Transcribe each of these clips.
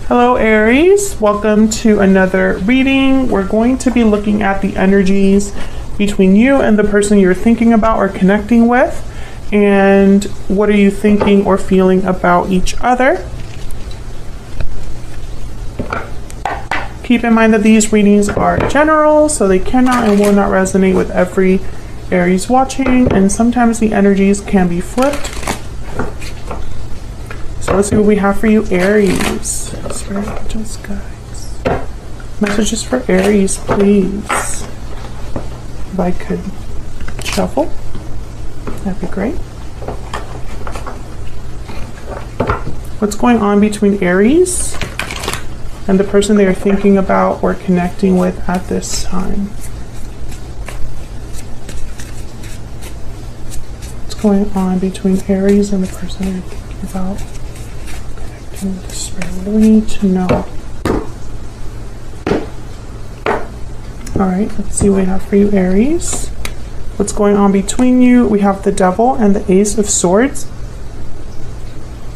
Hello Aries, welcome to another reading. We're going to be looking at the energies between you and the person you're thinking about or connecting with, and what are you thinking or feeling about each other. Keep in mind that these readings are general, so they cannot and will not resonate with every Aries watching, and sometimes the energies can be flipped. So let's see what we have for you, Aries. Spirit angels, guys. Messages for Aries, please. If I could shuffle, that'd be great. What's going on between Aries and the person they are thinking about or connecting with at this time? What's going on between Aries and the person they're thinking about? The spirit. What do we need to know? Alright, let's see what we have for you, Aries. What's going on between you? We have the Devil and the Ace of Swords.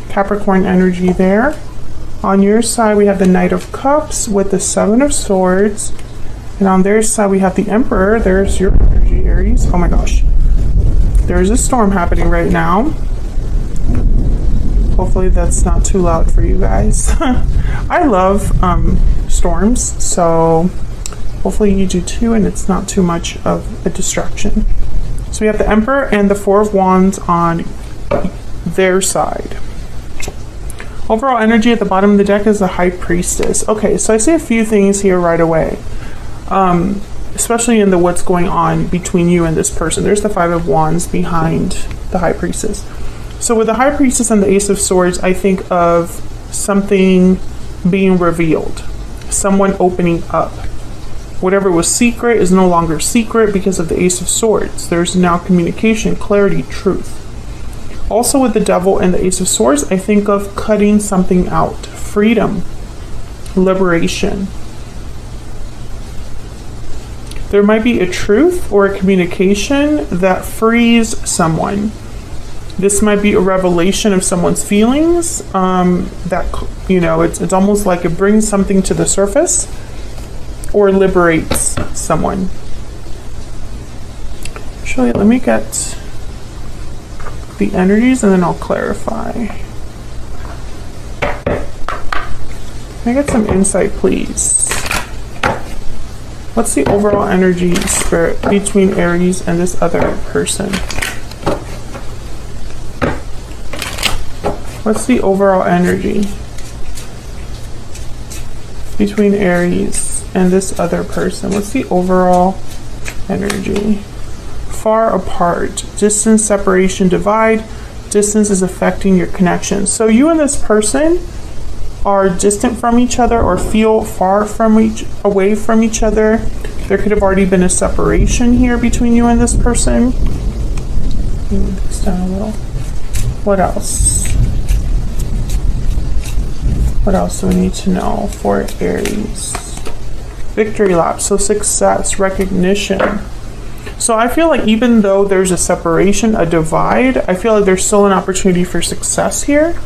Capricorn energy there. On your side, we have the Knight of Cups with the Seven of Swords. And on their side, we have the Emperor. There's your energy, Aries. Oh my gosh. There's a storm happening right now. Hopefully that's not too loud for you guys. I love storms, so hopefully you do too, and it's not too much of a distraction. So we have the Emperor and the Four of Wands on their side. Overall energy at the bottom of the deck is the High Priestess. Okay, so I see a few things here right away, especially in the what's going on between you and this person. There's the Five of Wands behind the High Priestess. So with the High Priestess and the Ace of Swords, I think of something being revealed, someone opening up. Whatever was secret is no longer secret because of the Ace of Swords. There's now communication, clarity, truth. Also with the Devil and the Ace of Swords, I think of cutting something out, freedom, liberation. There might be a truth or a communication that frees someone. This might be a revelation of someone's feelings, that, you know, it's almost like it brings something to the surface or liberates someone. Actually, let me get the energies and then I'll clarify. Can I get some insight, please? What's the overall energy, Spirit, between Aries and this other person? What's the overall energy between Aries and this other person? What's the overall energy? Far apart, distance, separation, divide. Distance is affecting your connection. So you and this person are distant from each other or feel far from away from each other. There could have already been a separation here between you and this person. Move this down a little. What else? What else do we need to know for Aries? Victory lap, so success, recognition. So I feel like even though there's a separation, a divide, I feel like there's still an opportunity for success here.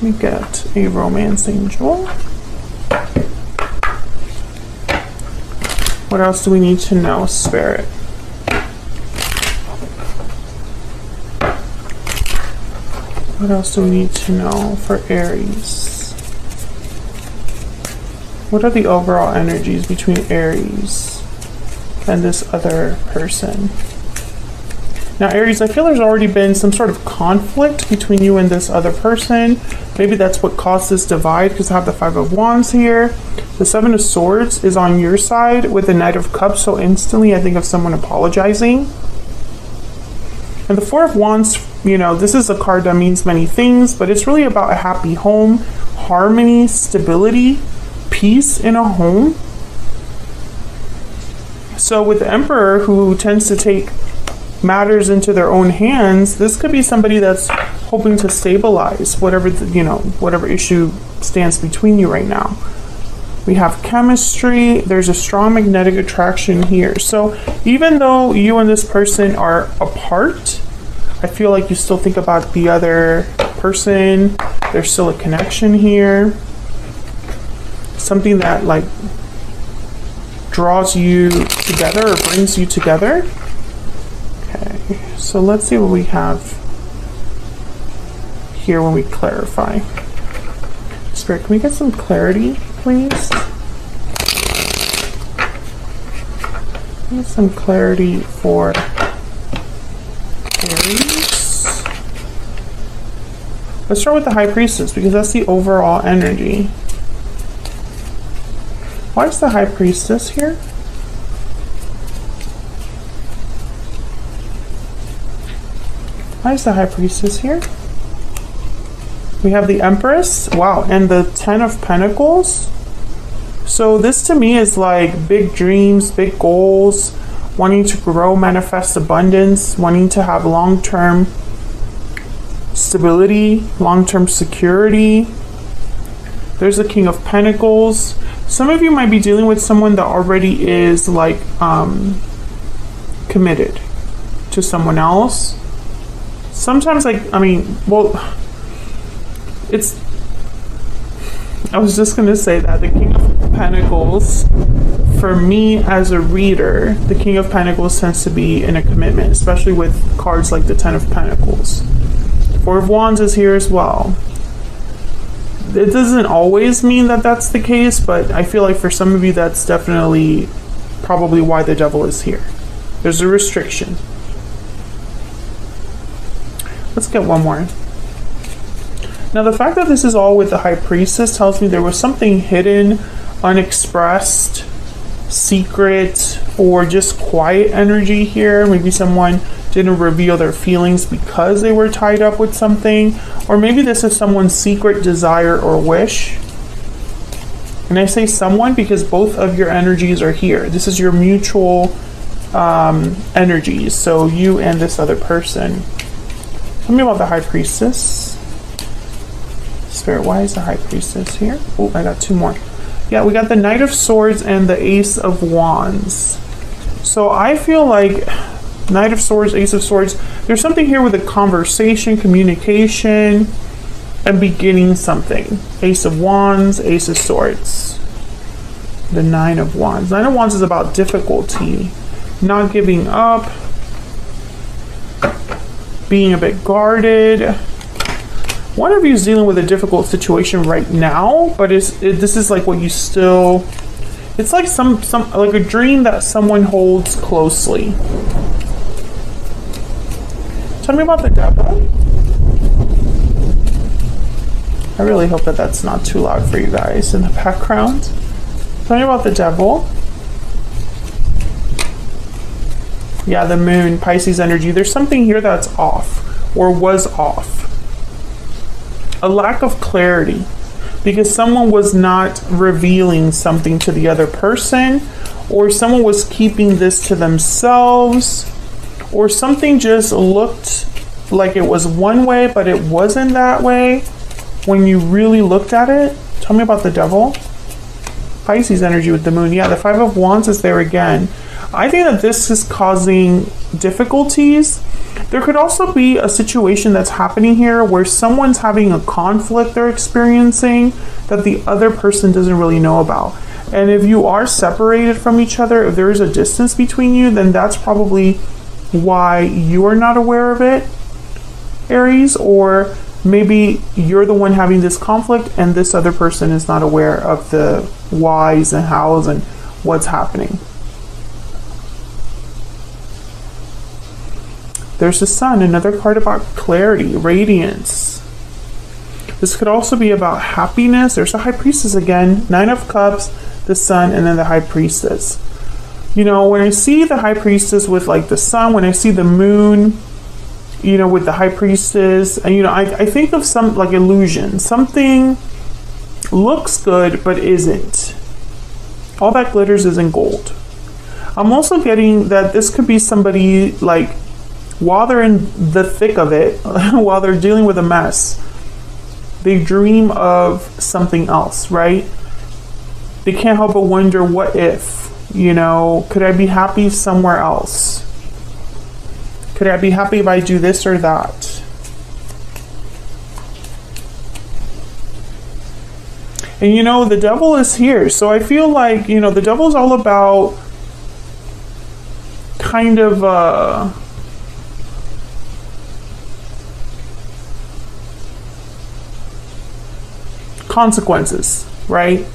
Let me get a romance angel. What else do we need to know, Spirit? What else do we need to know for Aries? What are the overall energies between Aries and this other person? Now, Aries, I feel there's already been some sort of conflict between you and this other person. Maybe that's what caused this divide, because I have the Five of Wands here. The Seven of Swords is on your side with the Knight of Cups, so instantly I think of someone apologizing. And the Four of Wands, you know, this is a card that means many things, but it's really about a happy home, harmony, stability, peace in a home. So with the Emperor, who tends to take matters into their own hands, this could be somebody that's hoping to stabilize whatever whatever issue stands between you right now. We have chemistry. There's a strong magnetic attraction here. So even though you and this person are apart, I feel like you still think about the other person. There's still a connection here. something that like draws you together or brings you together. Okay, so let's see what we have here when we clarify. Spirit, can we get some clarity, please? Get some clarity for Aries. Let's start with the High Priestess because that's the overall energy. Why is the High Priestess here? Why is the High Priestess here? We have the Empress. Wow, and the Ten of Pentacles. So this to me is like big dreams, big goals, wanting to grow, manifest abundance, wanting to have long-term stability, long-term security. There's the King of Pentacles. Some of you might be dealing with someone that already is like committed to someone else. Sometimes like, I mean, well, I was just going to say that the King of Pentacles, for me as a reader, the King of Pentacles tends to be in a commitment, especially with cards like the Ten of Pentacles. Four of Wands is here as well. It doesn't always mean that that's the case, but I feel like for some of you, that's definitely probably why the Devil is here. There's a restriction. Let's get one more. Now, the fact that this is all with the High Priestess tells me there was something hidden, unexpressed, secret, or just quiet energy here. Maybe someone didn't reveal their feelings because they were tied up with something. Or maybe this is someone's secret desire or wish. And I say someone because both of your energies are here. This is your mutual energies. So you and this other person. Tell me about the High Priestess. Spirit, why is the High Priestess here? Oh, I got two more. Yeah, we got the Knight of Swords and the Ace of Wands. So I feel like Knight of Swords, Ace of Swords, there's something here with a conversation, communication, and beginning something. Ace of Wands, Ace of Swords. The Nine of Wands. Nine of Wands is about difficulty, not giving up, being a bit guarded. One of you is dealing with a difficult situation right now, but this is like what you still, it's like some like a dream that someone holds closely. Tell me about the Devil. I really hope that that's not too loud for you guys in the background. Tell me about the Devil. Yeah, the Moon, Pisces energy. There's something here that's off or was off. A lack of clarity because someone was not revealing something to the other person, or someone was keeping this to themselves, or something just looked like it was one way but it wasn't that way when you really looked at it. Tell me about the Devil. Pisces energy with the Moon. Yeah, the Five of Wands is there again. I think that this is causing difficulties. There could also be a situation that's happening here where someone's having a conflict they're experiencing that the other person doesn't really know about. And if you are separated from each other, if there is a distance between you, then that's probably why you are not aware of it, Aries. Or maybe you're the one having this conflict and this other person is not aware of the whys and hows and what's happening. There's the Sun, another card about clarity, radiance. This could also be about happiness. There's the High Priestess again, Nine of Cups, the Sun, and then the High Priestess. You know, when I see the High Priestess with like the Sun, when I see the Moon, you know, with the High Priestess, and you know, I think of some like illusion. Something looks good but isn't. All that glitters isn't gold. I'm also getting that this could be somebody like, while they're in the thick of it, while they're dealing with a mess, they dream of something else, right? They can't help but wonder, what if, you know, could I be happy somewhere else? Could I be happy if I do this or that? And you know, the devil is here. So I feel like, you know, the devil is all about kind of consequences, right?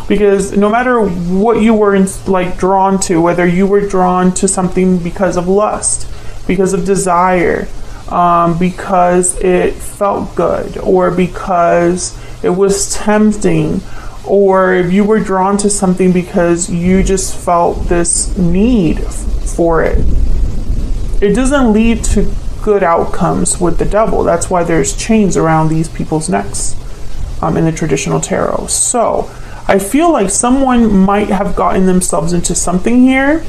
Because no matter what you were like drawn to, whether you were drawn to something because of lust, because of desire, because it felt good, or because it was tempting, or if you were drawn to something because you just felt this need for it, it doesn't lead to good outcomes with the devil. That's why there's chains around these people's necks in the traditional tarot. So I feel like someone might have gotten themselves into something here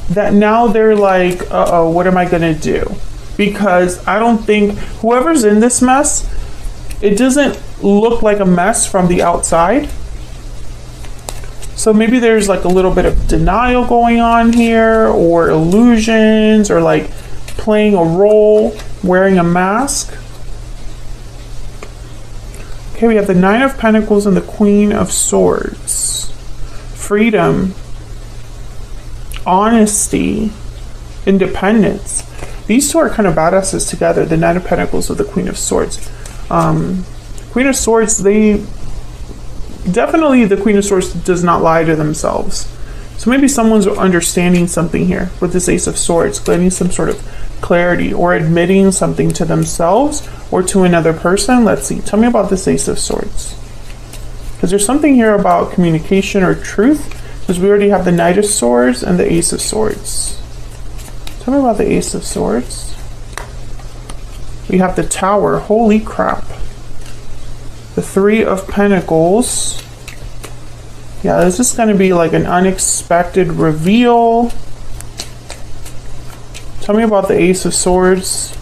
that now they're like, uh-oh, what am I gonna do? Because I don't think whoever's in this mess, it doesn't look like a mess from the outside. So maybe there's like a little bit of denial going on here, or illusions, or like playing a role, wearing a mask. Okay, we have the Nine of Pentacles and the Queen of Swords. Freedom, honesty, independence. These two are kind of badasses together, the Nine of Pentacles with the Queen of Swords. Queen of Swords, definitely the Queen of Swords does not lie to themselves. So maybe someone's understanding something here with this Ace of Swords, getting some sort of clarity, or admitting something to themselves or to another person. Let's see. Tell me about this Ace of Swords. Because there's something here about communication or truth, because we already have the Knight of Swords and the Ace of Swords. Tell me about the Ace of Swords. We have the Tower. Holy crap. The Three of Pentacles. Yeah, this is going to be like an unexpected reveal. Tell me about the Ace of Swords.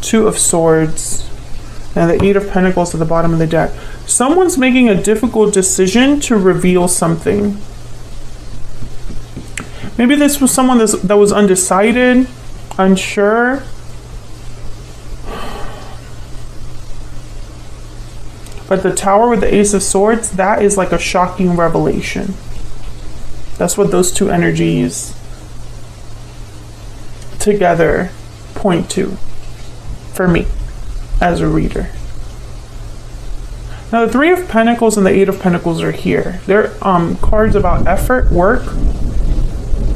Two of Swords. And the Eight of Pentacles at the bottom of the deck. Someone's making a difficult decision to reveal something. Maybe this was someone that was undecided, unsure. But the Tower with the Ace of Swords, that is like a shocking revelation. That's what those two energies together point to for me as a reader. Now the Three of Pentacles and the Eight of Pentacles are here. They're cards about effort, work,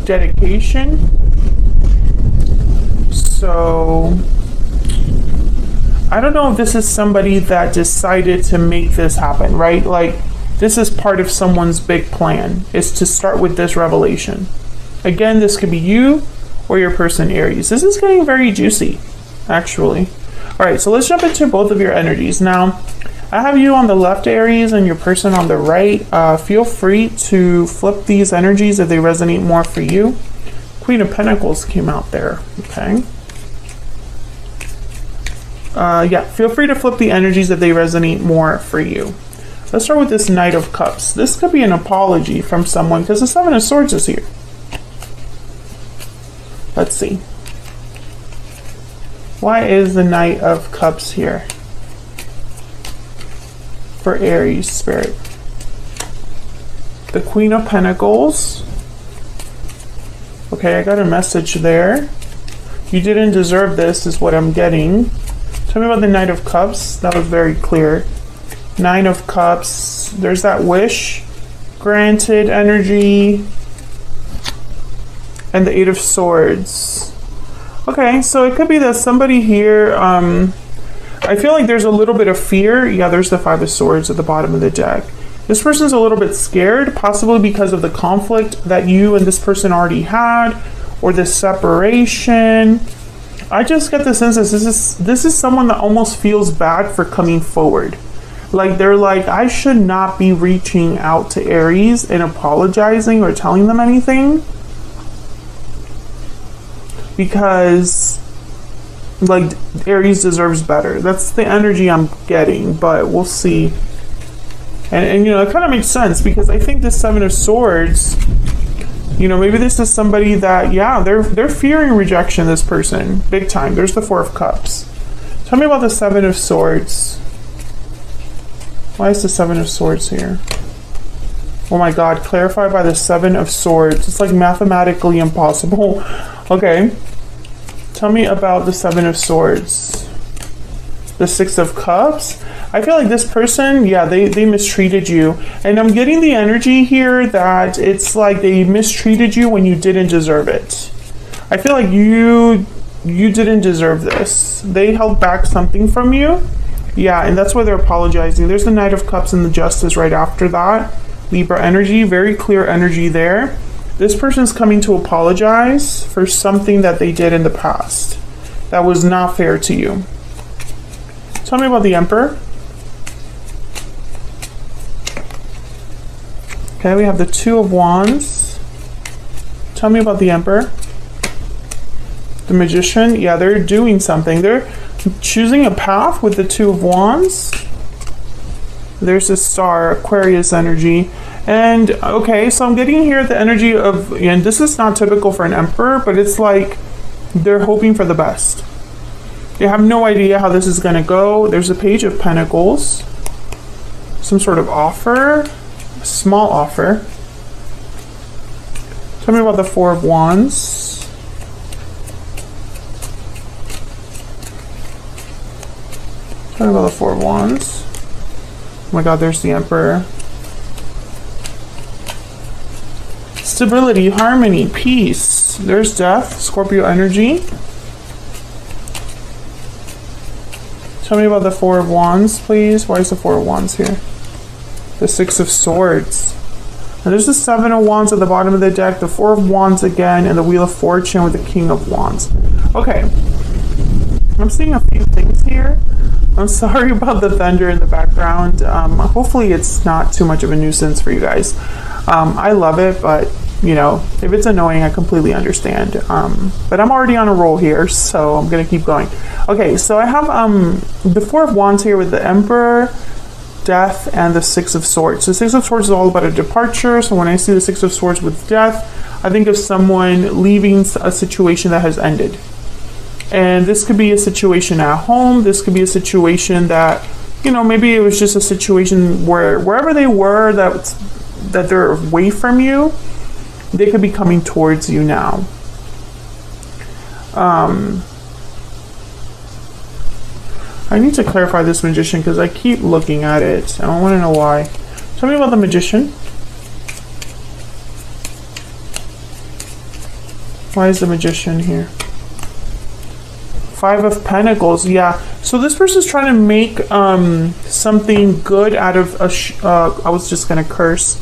dedication. So I don't know if this is somebody that decided to make this happen, right? Like, this is part of someone's big plan, is to start with this revelation. Again, this could be you or your person, Aries. This is getting very juicy, actually. All right, so let's jump into both of your energies. Now, I have you on the left, Aries, and your person on the right. Feel free to flip these energies if they resonate more for you. Queen of Pentacles came out there, okay? Yeah, feel free to flip the energies if they resonate more for you. Let's start with this Knight of Cups. This could be an apology from someone because the Seven of Swords is here. Let's see. Why is the Knight of Cups here for Aries spirit? The Queen of Pentacles. Okay, I got a message there. You didn't deserve this is what I'm getting. Tell me about the Knight of Cups. That was very clear. Nine of Cups. There's that wish granted energy. And the Eight of Swords. Okay, so it could be that somebody here, I feel like there's a little bit of fear. Yeah, there's the Five of Swords at the bottom of the deck. This person's a little bit scared, possibly because of the conflict that you and this person already had, or the separation. I just get the sense that this is someone that almost feels bad for coming forward. Like, they're like, I should not be reaching out to Aries and apologizing or telling them anything, because like Aries deserves better. That's the energy I'm getting, but we'll see. And you know, it kind of makes sense, because I think this Seven of Swords, you know, maybe this is somebody that, yeah, they're fearing rejection, this person, big time. There's the Four of Cups. Tell me about the Seven of Swords. Why is the Seven of Swords here? Oh my God, clarify by the Seven of Swords. It's like mathematically impossible. Okay. Tell me about the Seven of Swords. The Six of Cups. I feel like this person, yeah, they mistreated you. And I'm getting the energy here that it's like they mistreated you when you didn't deserve it. I feel like you didn't deserve this. They held back something from you. Yeah, and that's why they're apologizing. There's the Knight of Cups and the Justice right after that. Libra energy, very clear energy there. This person's coming to apologize for something that they did in the past that was not fair to you. Tell me about the Emperor. Okay, we have the Two of Wands. Tell me about the Emperor. The Magician, yeah, they're doing something. They're choosing a path with the Two of Wands. There's a Star, Aquarius energy. And okay, so I'm getting here the energy of, and this is not typical for an Emperor, but it's like they're hoping for the best. They have no idea how this is going to go. There's a Page of Pentacles. Some sort of offer, a small offer. Tell me about the Four of Wands. Tell me about the Four of Wands. Oh my God, there's the Emperor. Stability, harmony, peace. There's Death, Scorpio energy. Tell me about the Four of Wands, please. Why is the Four of Wands here? The Six of Swords. And there's the Seven of Wands at the bottom of the deck, the Four of Wands again, and the Wheel of Fortune with the King of Wands. Okay. I'm seeing a few things here. I'm sorry about the thunder in the background. Hopefully it's not too much of a nuisance for you guys. I love it, but you know, if it's annoying, I completely understand. But I'm already on a roll here, so I'm gonna keep going. Okay, so I have the Four of Wands here with the Emperor, Death, and the Six of Swords. So the Six of Swords is all about a departure. So when I see the Six of Swords with Death, I think of someone leaving a situation that has ended. And this could be a situation at home. This could be a situation that, you know, maybe it was just a situation where wherever they were that they're away from you, they could be coming towards you now. I need to clarify this Magician because I keep looking at it and I want to know why. Tell me about the Magician. Why is the Magician here? Five of Pentacles, yeah. So this person's trying to make something good out of I was just gonna curse.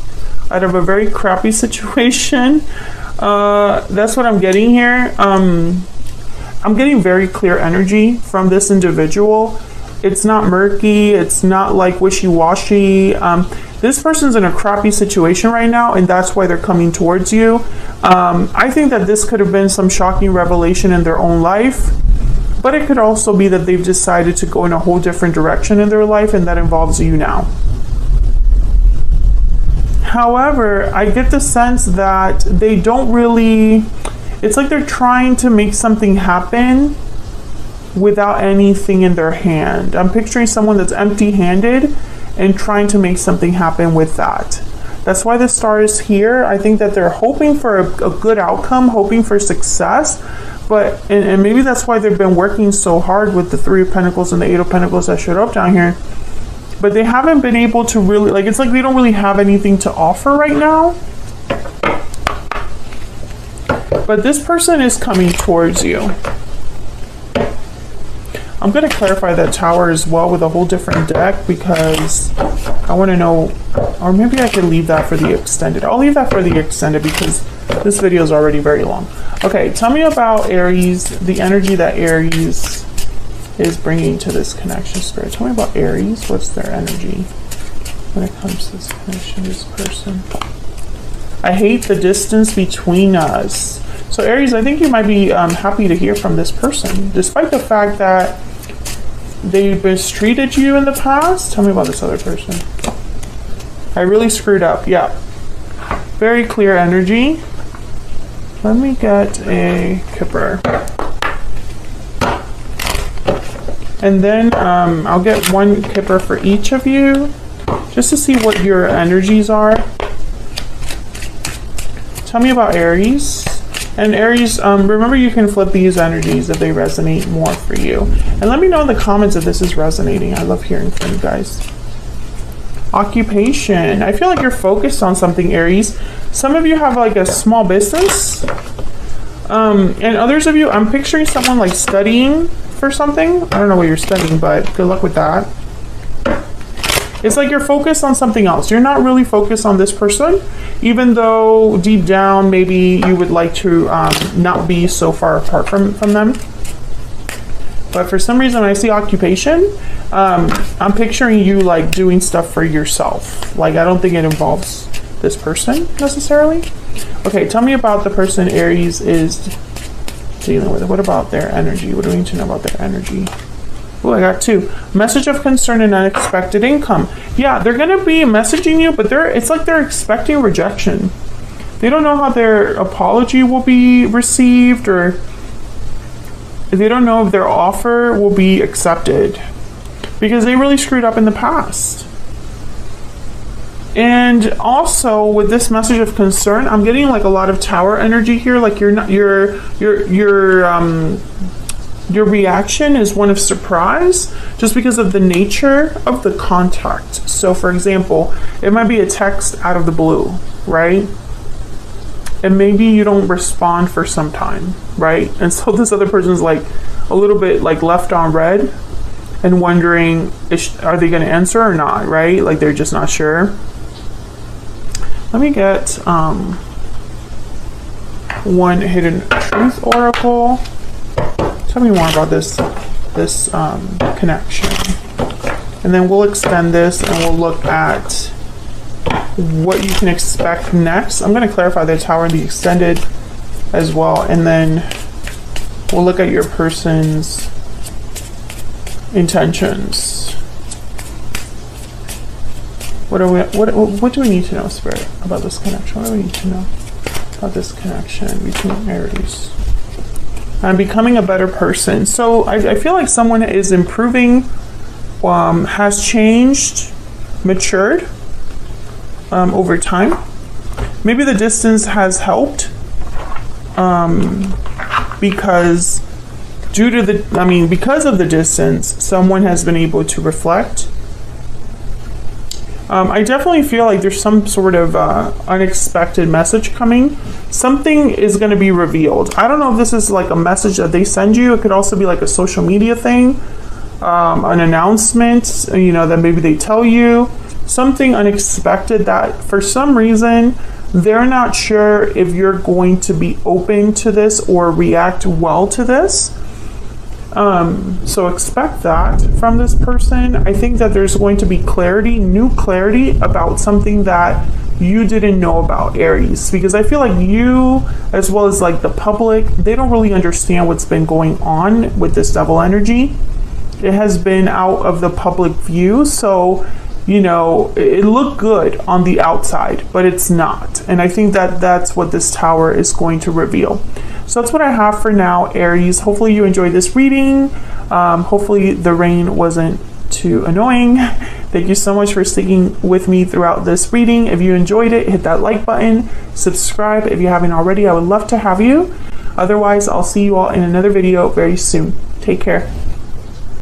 Out of a very crappy situation. That's what I'm getting here. I'm getting very clear energy from this individual. It's not murky. It's not like wishy-washy. This person's in a crappy situation right now, and that's why they're coming towards you. I think that this could have been some shocking revelation in their own life. But it could also be that they've decided to go in a whole different direction in their life, and that involves you now. However, I get the sense that they don't really, it's like they're trying to make something happen without anything in their hand. I'm picturing someone that's empty-handed and trying to make something happen with that. That's why the Star is here. I think that they're hoping for a good outcome, hoping for success. But, and maybe that's why they've been working so hard with the Three of Pentacles and the Eight of Pentacles that showed up down here. But they haven't been able to really, like, it's like they don't really have anything to offer right now. But this person is coming towards you. I'm going to clarify that Tower as well with a whole different deck because I want to know, or maybe I could leave that for the extended. I'll leave that for the extended because this video is already very long. Okay, tell me about Aries, the energy that Aries is bringing to this connection, Spirit. Tell me about Aries. What's their energy when it comes to this connection, this person? I hate the distance between us. So Aries, I think you might be happy to hear from this person, despite the fact that they've mistreated you in the past. Tell me about this other person. I really screwed up. Yeah. Very clear energy. Let me get a Kipper. And then I'll get one kipper for each of you, just to see what your energies are. Tell me about Aries. And Aries, remember you can flip these energies if they resonate more for you. And let me know in the comments if this is resonating. I love hearing from you guys. Occupation. I feel like you're focused on something, Aries. Some of you have like a small business. And others of you, I'm picturing someone like studying for something. I don't know what you're studying, but good luck with that. It's like you're focused on something else. You're not really focused on this person, even though deep down maybe you would like to not be so far apart from them. But for some reason, when I see occupation, I'm picturing you like doing stuff for yourself. Like, I don't think it involves this person necessarily. Okay, tell me about the person Aries is dealing with. What about their energy? What do we need to know about their energy? Oh, I got 2. Message of concern and unexpected income. Yeah, they're going to be messaging you, but it's like they're expecting rejection. They don't know how their apology will be received, or they don't know if their offer will be accepted, because they really screwed up in the past. And also with this message of concern, I'm getting like a lot of Tower energy here. Like your reaction is one of surprise, just because of the nature of the contact. So for example, it might be a text out of the blue, right? And maybe you don't respond for some time, right? And so this other person's like a little bit like left on red and wondering, are they going to answer or not, right? Like they're just not sure. Let me get one hidden truth oracle. Tell me more about this connection, and then we'll extend this and we'll look at what you can expect next. I'm going to clarify the Tower and the extended as well, and then we'll look at your person's intentions. What do we need to know, Spirit, about this connection? What do we need to know about this connection between Aries and becoming a better person? So I feel like someone is improving, has changed, matured over time. Maybe the distance has helped, because because of the distance, someone has been able to reflect. I definitely feel like there's some sort of unexpected message coming. Something is going to be revealed. I don't know if this is like a message that they send you. It could also be like a social media thing, an announcement, that maybe they tell you. Something unexpected that for some reason they're not sure if you're going to be open to this or react well to this. So expect that from this person. I think that there's going to be new clarity about something that you didn't know about, Aries, because I feel like you, as well as like the public, they don't really understand what's been going on with this Devil energy. It has been out of the public view, so it looked good on the outside, but it's not. And I think that that's what this Tower is going to reveal. So that's what I have for now, Aries. Hopefully you enjoyed this reading. Hopefully the rain wasn't too annoying. Thank you so much for sticking with me throughout this reading. If you enjoyed it, hit that like button. Subscribe if you haven't already. I would love to have you. Otherwise, I'll see you all in another video very soon. Take care.